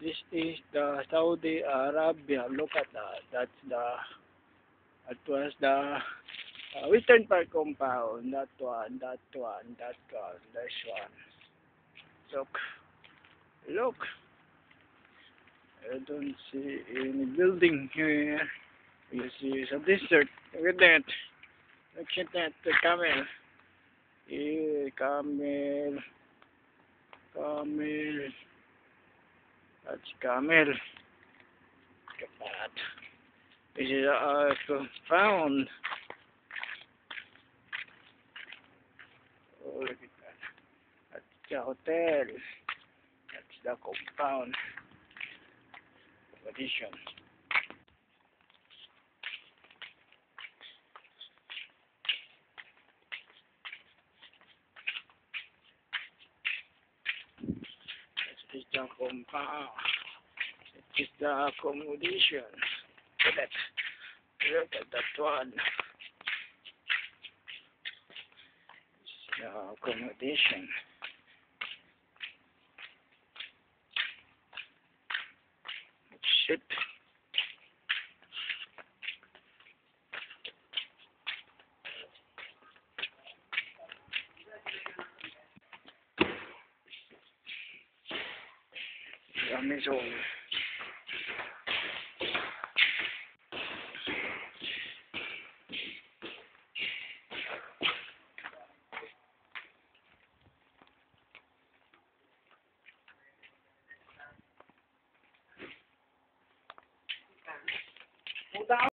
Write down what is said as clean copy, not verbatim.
this is the Saudi Arabia. Look at that. That's the that was the Western Park compound. That one, that one, that one, this one. Look, look. I don't see any building here. You see it's a desert. Look at that. Look at that. The camel. Yeah, camel. Camel. That's camel. Look at that. This is a compound. Oh, look at that. That's the hotel. That's the compound. Addition. This is the compound. This is the accommodation. Look at that. Look at that one. The accommodation. Shit. Amazon.